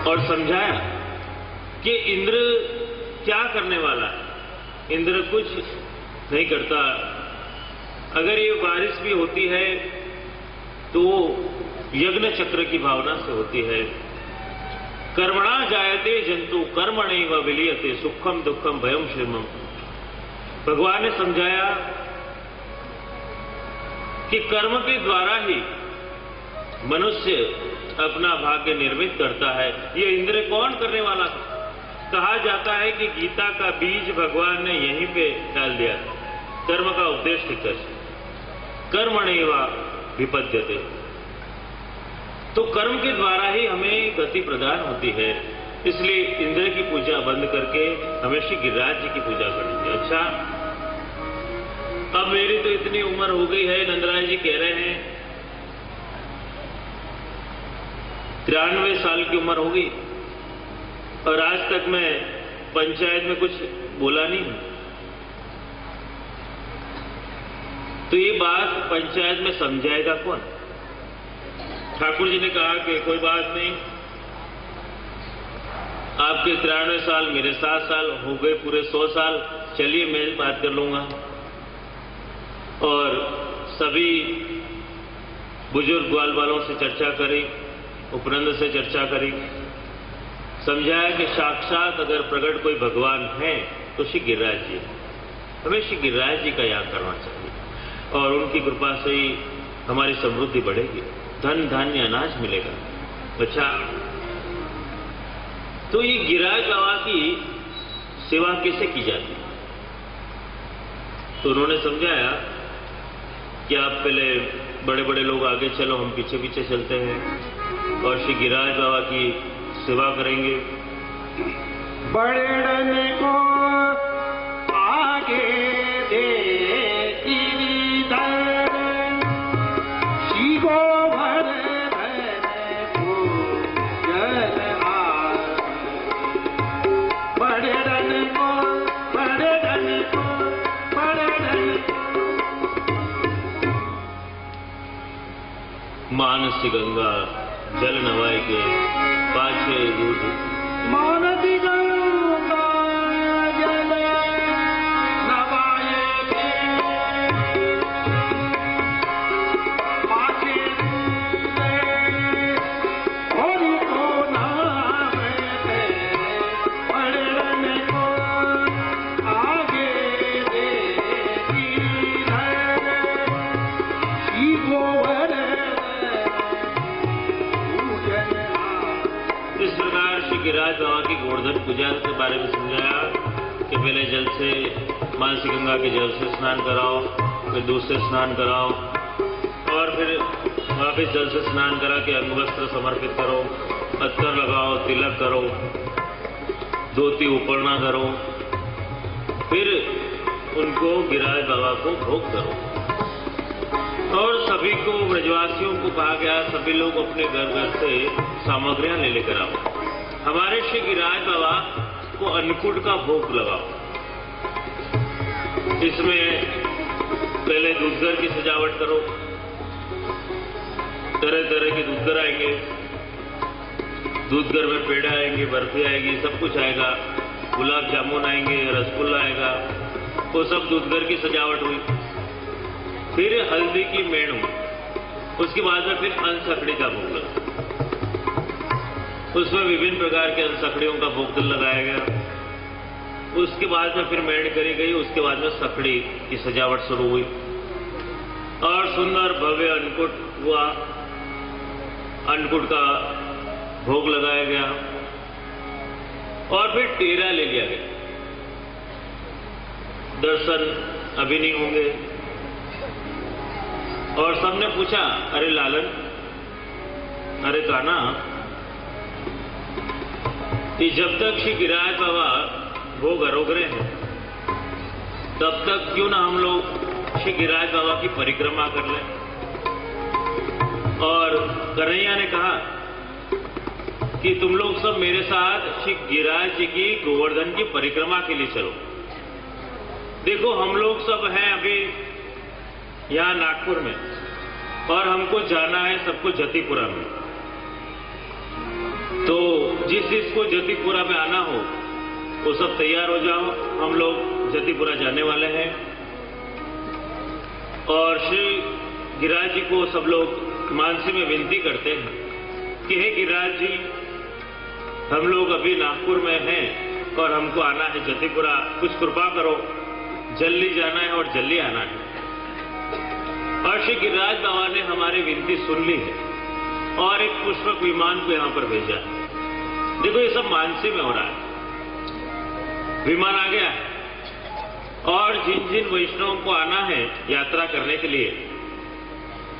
और समझाया कि इंद्र क्या करने वाला है। इंद्र कुछ नहीं करता। अगर ये बारिश भी होती है तो यज्ञ चक्र की भावना से होती है। कर्मणा जायते जंतु कर्मणैव विलीयते सुखम दुखम भयम श्रीमम। भगवान ने समझाया कि कर्म के द्वारा ही मनुष्य अपना भाग्य निर्मित करता है। ये इंद्र कौन करने वाला था? कहा जाता है कि गीता का बीज भगवान ने यहीं पे डाल दिया। कर्म का उपदेश शिक्षक कर्मणैव विपद्यते। तो कर्म के द्वारा ही हमें गति प्रदान होती है। इसलिए इंद्र की पूजा बंद करके हमें श्री गिरिराज जी की पूजा करनी चाहिए। अच्छा, अब मेरी तो इतनी उम्र हो गई है, नंदराज जी कह रहे हैं 93 साल की उम्र हो गई और आज तक मैं पंचायत में कुछ बोला नहीं हूं। तो ये बात पंचायत में समझाएगा कौन? ठाकुर जी ने कहा कि कोई बात नहीं, आपके 93 साल, मेरे 7 साल हो गए, पूरे 100 साल। चलिए मैं बात कर लूंगा। और सभी बुजुर्ग ग्वाल वालों से चर्चा करी, उपनंद से चर्चा करी, समझाया कि साक्षात अगर प्रकट कोई भगवान है तो श्री गिरिराज जी। हमें श्री गिरिराज जी का याद करना चाहिए और उनकी कृपा से ही हमारी समृद्धि बढ़ेगी, धन धान्य अनाज मिलेगा। अच्छा, तो ये गिरिराज बाबा की सेवा कैसे की जाती है? तो उन्होंने समझाया कि आप पहले बड़े बड़े लोग आगे चलो, हम पीछे पीछे चलते हैं और श्री गिरिराज बाबा की सेवा करेंगे। बड़े डने को आगे दे गिरिधर, श्री गोवर्धन को जल आए। बड़े डने को, बड़े डने को, बड़े डने मानसी गंगा जल नवाए के पाछे दूध। मानसी गंगा जल नवाए के पाछे दूध, हरि को नाम तेरे बड़े को आगे दे गिरिधर, श्री गोवर्धन। इस प्रकार श्री गिरिराज बाबा की गोवर्धन पूजा के बारे में समझाया कि पहले जल से, मानसी गंगा के जल से स्नान कराओ, फिर दूध से स्नान कराओ और फिर वापिस जल से स्नान करा के अंगवस्त्र समर्पित करो, अत्तर लगाओ, तिलक करो, धोती उपरना करो, फिर उनको गिरिराज बाबा को भोग करो। और सभी को, ब्रजवासियों को कहा गया सभी लोग अपने घर घर से सामग्रियां ले लेकर आओ। हमारे श्री गिरिराज बाबा को अन्नकूट का भोग लगाओ। इसमें पहले दूधगर की सजावट करो, तरह तरह के दूधगर आएंगे, दूधगर में पेड़ा आएंगे, बर्फी आएगी, सब कुछ आएगा, गुलाब जामुन आएंगे, रसगुल्ला आएगा, वो सब दूधगर की सजावट हुई। फिर हल्दी की मेण हुई, उसके बाद में फिर अनसखड़ी का भोग लगा। उसमें विभिन्न प्रकार के अनसखड़ियों का भोग लगाया गया। उसके बाद में फिर मेण करी गई, उसके बाद में सखड़ी की सजावट शुरू हुई और सुंदर भव्य अन्नकूट हुआ। अन्नकूट का भोग लगाया गया और फिर टेरा ले लिया गया। दर्शन अभी नहीं होंगे और सबने पूछा, अरे लालन, अरे कान्हा, कि जब तक श्री गिरिराज बाबा भोग आरोग रहे हैं तब तक क्यों ना हम लोग श्री गिरिराज बाबा की परिक्रमा कर लें। और कन्हैया ने कहा कि तुम लोग सब मेरे साथ श्री गिरिराज जी की गोवर्धन की परिक्रमा के लिए चलो। देखो, हम लोग सब हैं अभी यहां नागपुर में और हमको जाना है सबको जतिपुरा में। तो जिसको जतिपुरा में आना हो वो सब तैयार हो जाओ। हम लोग जतिपुरा जाने वाले हैं और श्री गिरिराज जी को सब लोग मानसी में विनती करते हैं कि हे गिरिराज जी, हम लोग अभी नागपुर में हैं और हमको आना है जतिपुरा, कुछ कृपा करो, जल्दी जाना है और जल्दी आना है। और श्री गिरिराज बाबा ने हमारी विनती सुन ली है और एक पुष्पक विमान को यहां पर भेजा है। देखो ये सब मानसी में हो रहा है। विमान आ गया है और जिन जिन वैष्णवों को आना है यात्रा करने के लिए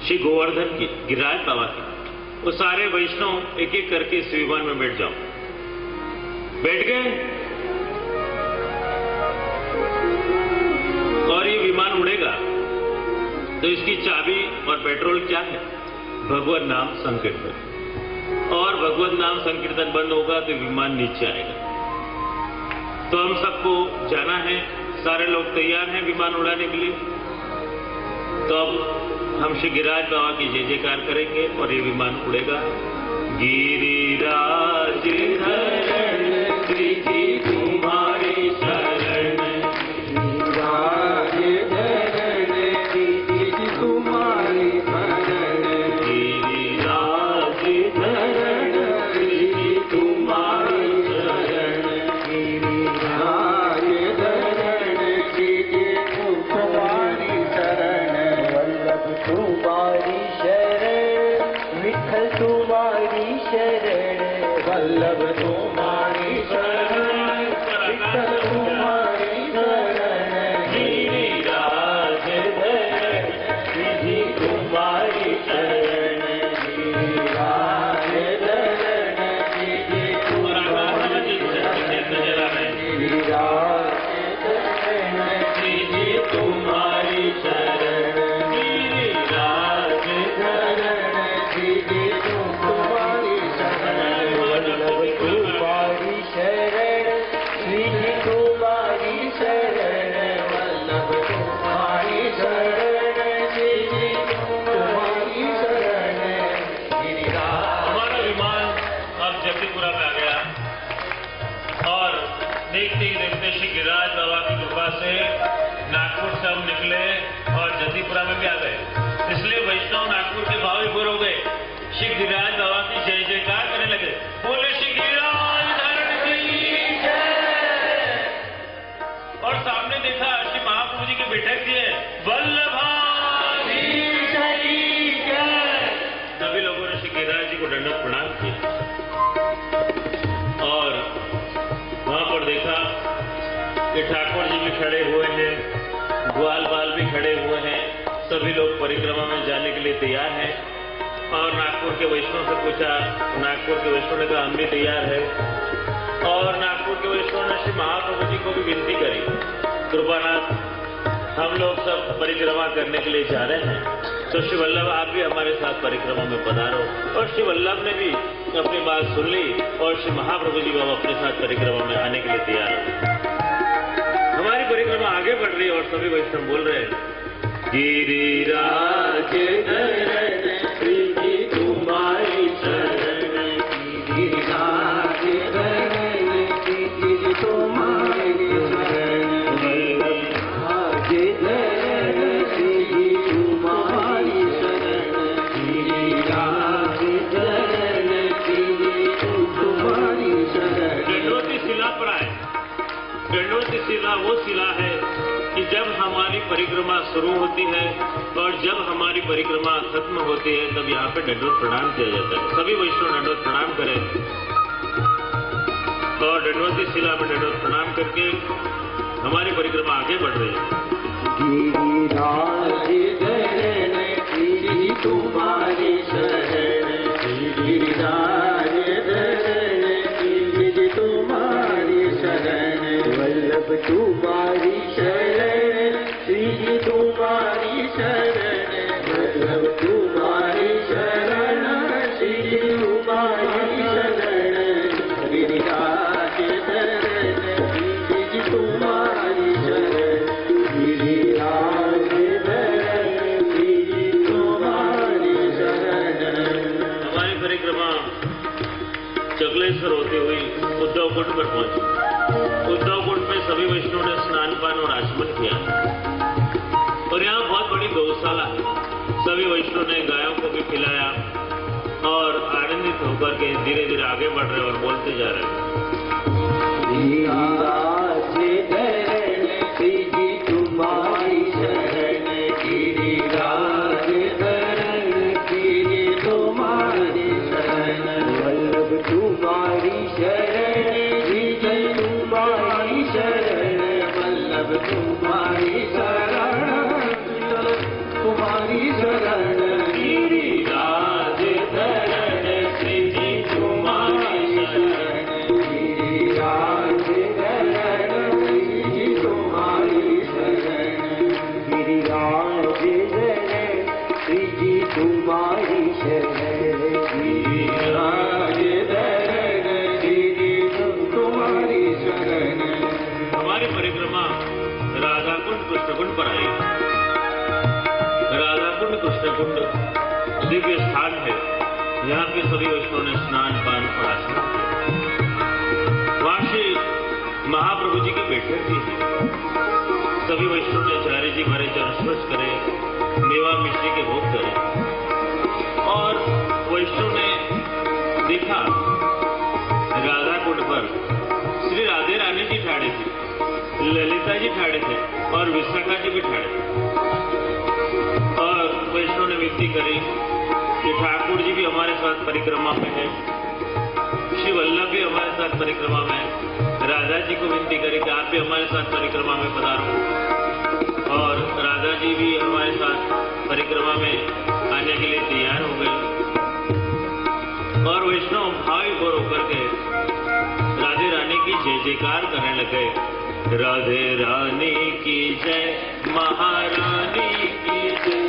श्री गोवर्धन की, गिरिराज बाबा की, वो सारे वैष्णव एक एक करके इस विमान में बैठ जाओ। बैठ गए और ये विमान उड़ेगा तो इसकी चाबी और पेट्रोल क्या है? भगवत नाम संकीर्तन। और भगवत नाम संकीर्तन बंद होगा तो विमान नीचे आएगा। तो हम सबको जाना है, सारे लोग तैयार हैं विमान उड़ाने के लिए। तो अब हम श्री गिरिराज बाबा की जय जयकार करेंगे और ये विमान उड़ेगा। गिरिराज धरण श्री जी तुम्हारी शरण, गिरिराज धरण श्री जी तुम्हारी शरण, गिरिराज धरण श्री जी तुम्हारी शरण, गिरिराज धरण श्री जी तुम्हारी शरण, वल्लभ तुम्हारी शरण, विठ्ठल तुम्हारी शरण, वल्लभ तुम्हारी शरण, विठ्ठल तुम्हारी शरण, गिरिराज धरण श्री जी तुम्हारी शरण, गिरिराज धरण श्री जी तुम्हारी शरण, गिरिराज धरण श्री जी तुम्हारी शरण, गिरिराज धरण श्री जी तुम्हारी शरण, वल्लभ तुम्हारी शरण, श्री जी तुम्हारी शरण, वल्लभ तुम्हारी शरण, श्री जी तुम्हारी शरण, गिरिराज। हमारा विमान अब जतिपुरा में आ गया और देखते ही देखते श्री गिरिराज बाबा की कृपा से नागपुर से हम निकले और जतिपुरा में भी आ गए। इसलिए वैष्णव नागपुर के भाव विभोर हो गए, श्री गिरिराज बाबा की जय जयकार करने लगे। बोले श्री गिरिराज धरण की जय। और सामने देखा श्री महाप्रभु जी के बैठक दिए, वल्लभाधीश की जय। सभी लोगों ने श्री गिरिराज जी को दंडवत प्रणाम किया और वहां पर देखा कि ठाकुर जी भी खड़े हुए हैं, ग्वाल बाल भी खड़े हुए हैं, सभी लोग परिक्रमा में जाने के लिए तैयार हैं। और नागपुर के वैष्णव से पूछा, नागपुर के वैष्णव ने कहा हम भी तैयार है। और नागपुर के वैष्णव ने श्री महाप्रभु जी को भी विनती करी, कृपानाथ हम लोग सब परिक्रमा करने के लिए जा रहे हैं, तो श्री वल्लभ आप भी हमारे साथ परिक्रमा में पधारो। और श्री वल्लभ ने भी अपनी बात सुन ली और श्री महाप्रभु जी बाबा अपने साथ परिक्रमा में आने के लिए तैयार हो। हमारी परिक्रमा आगे बढ़ रही है और सभी वैष्णव बोल रहे हैं, गिरिराज धरण श्री जी तुम्हारी शरण, गिरिराज धरण श्री जी तुम्हारी शरण, गिरिराज धरण श्री जी तुम्हारी शरण, गिरिराज धरण श्री जी तुम्हारी शरण। दंडवती शिला पर आए। दंडवती शिला वो शिला है कि जब हमारी परिक्रमा शुरू होती है और जब हमारी परिक्रमा खत्म होती है तब यहाँ पे दंडवत प्रणाम किया जाता है। सभी वैष्णव दंडवत प्रणाम करें और दंडवती शिला में दंडवत प्रणाम करके हमारी परिक्रमा आगे बढ़ रही है। गिरिराज धरण श्री जी तुम्हारी शरण, गिरिराज धरण श्री जी तुम्हारी शरण, वल्लभ तुम्हारी शरण, श्री जी तुम्हारी शरण, वल्लभ तुम्हारी शरण, श्री जी तुम्हारी शरण, गिरिराज धरण श्री जी तुम्हारी शरण, गिरिराज धरण श्री जी तुम्हारी शरण। हमारी परिक्रमा चकलेश्वर होती हुई उद्धव कुंड पर पहुंची। उद्धव कुंड में सभी वैष्णवों ने स्नान पान और आचमन किया और यहाँ बहुत बड़ी गौशाला है। सभी वैष्णवों ने गायों को भी खिलाया और आनंदित होकर के धीरे धीरे आगे बढ़ रहे और बोलते जा रहे हैं। तुम्हारी शरण गिरिराज धरण गिरि तुम्हारी शरण वल्लभ तुम्हारी शरण विजय तुम्हारी शरण वल्लभ तुम्हारी शरण तुम्हारी शरण गिरिराज धरण श्री तुम्हारी शरण गिरिराज धरण श्री तुम्हारी शरण गिरिराज धरण श्री तुम्हारी शरण गिरिराज धरण श्री तुम्हारी शरण। हमारी परिक्रमा राधा कुंड कृष्ण कुंड पर आई। राधा कुंड कृष्ण कुंड दिव्य स्थान है। यहाँ के सभी वैष्णवों ने स्नान पान और आचमन किया। वहां श्री महाप्रभु जी की बैठक भी है। सभी वैष्णव ने आचार्य जी भरे चरण स्पर्श करे, मेवा मिश्री के भोग करे और वैष्णव ने देखा राधा कुंड पर श्री राधे रानी जी ठाड़े थे, ललिता जी ठाड़े थे और विशाखा जी भी ठाड़े थे। और वैष्णव ने विनती करी कि ठाकुर जी भी हमारे साथ परिक्रमा में है, श्री वल्लभ भी हमारे साथ परिक्रमा में है। राधा जी को विनती करी कि आप भी हमारे साथ परिक्रमा में पधारो और राधा जी भी हमारे साथ परिक्रमा में आने के लिए तैयार हो गए। और वैष्णव भाव विभोर होकर के राधे रानी की जय जयकार करने लगे। राधे रानी की जय, महारानी की जय,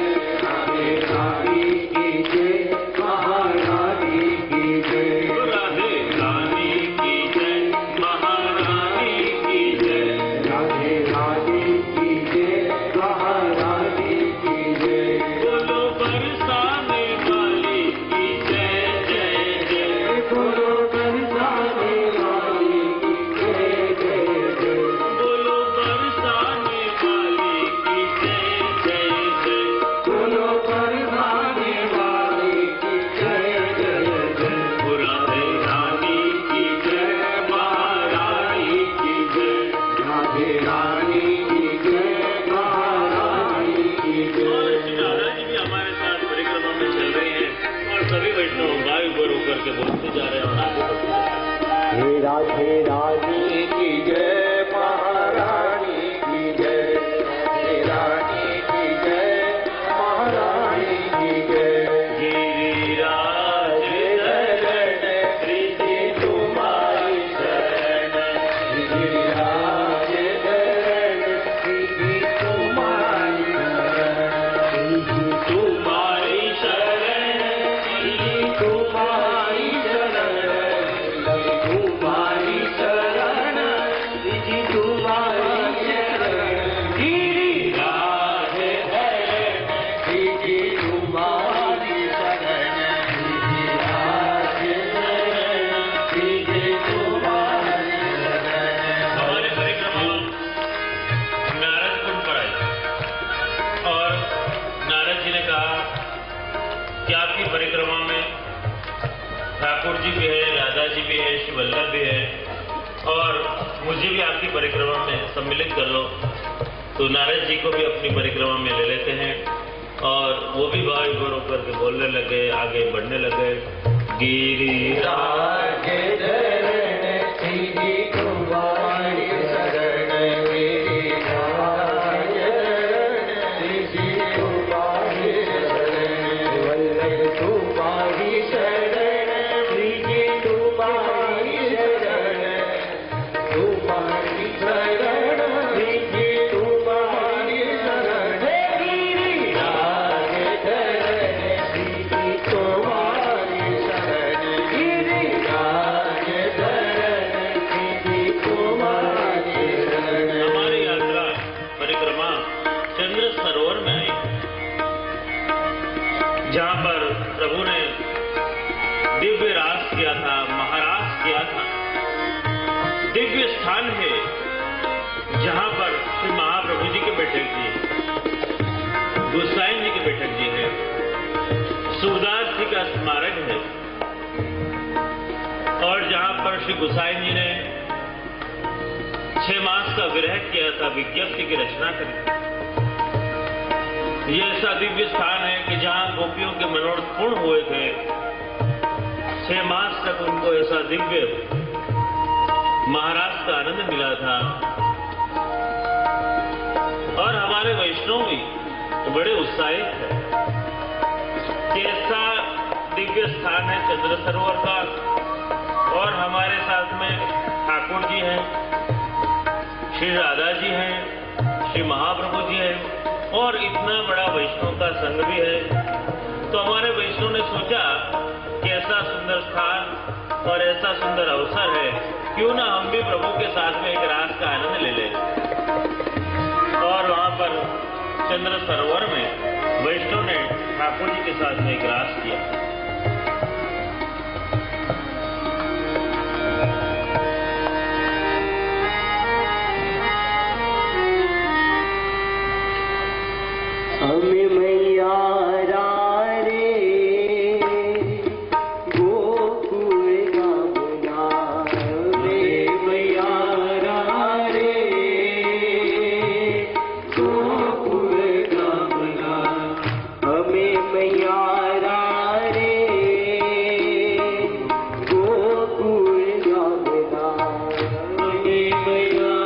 राधे रानी की जय, महारानी की जय, राधे रानी की जय, महारानी की जय, राधे रानी की जय, महारानी की जय। बोलो बरसाने वाली की जय जय जय, बोलो बरसाने वाली की जय जय जय, बोलो बरसाने वाली की जय जय जय, बोलो बरसाने वाली की जय जय जय। राधे रानी की जय, महारानी की जय। राधे रानी की जय, महारानी की और जय। श्री राधा जी भी हमारे साथ परिक्रमा में चल रही हैं और सभी वैष्णव भाव विभोर होकर के बोलते जा रहे हैं और आगे बढ़ते जा रहे हैं। हे राधे रानी की जय, महारानी की जय, हे रानी की जय, महारानी की जय। गिरिराज धरण श्री तुम्हारी शरण गिरिराज धरण श्री तुम्हारी शरण तुम्हारी शरण, तुम्हारी शरण तुम्हारी शरण तुम्हारी शरण गिरिराज धरण तुम्हारी शरण गिरिराज धरण तुम्हारी शरण। हमारी परिक्रमा नारद कुंड पर आई और नारद जी ने कहा कि आपकी परिक्रमा में ठाकुर जी भी है, राधा जी भी है, श्री वल्लभ भी है और मुझे भी आपकी परिक्रमा में सम्मिलित कर लो। तो नारद जी को भी अपनी परिक्रमा में ले लेते हैं और वो भी भाव विभोर होकर के बोलने लगे, आगे बढ़ने लगे। गिरिराज धरण श्री तुम्हारी शरण गिरिराज धरण श्री तुम्हारी शरण वल्लभ तुम्हारी शरण श्री तुम्हारी शरण तुम्हारी शरण श्री तुम्हारी शरण गिरिराज धरण श्री तुम्हारी शरण गिरिराज किया था। दिव्य स्थान है जहां पर श्री महाप्रभु जी के बैठक जी, गोसाई जी के बैठक जी है, सूरदास जी का स्मारक है, और जहां पर श्री गोसाई जी ने 6 मास का विरह किया था, विज्ञप्ति की रचना करी। ये ऐसा दिव्य स्थान है कि जहां गोपियों के मनोरथ पूर्ण हुए थे, 6 मास तक उनको ऐसा दिव्य महाराज का आनंद मिला था। और हमारे वैष्णव भी बड़े उत्साहित हैं कि ऐसा दिव्य स्थान है चंद्र सरोवर का, और हमारे साथ में ठाकुर जी हैं, श्री राधा जी हैं, श्री महाप्रभु जी हैं, और इतना बड़ा वैष्णव का संघ भी है। तो हमारे वैष्णव ने सोचा कि ऐसा सुंदर स्थान और ऐसा सुंदर अवसर है, क्यों ना हम भी प्रभु के साथ में एक रास का आनंद ले लें। और वहां पर चंद्र सरोवर में वैष्णव ने ठाकुर जी के साथ में एक रास किया। हमें मैया रे गोकुल का बुला, हमें मैया रे गोकुल का बुला, हमें मैया रे गोकुल का बुला, हमें मैया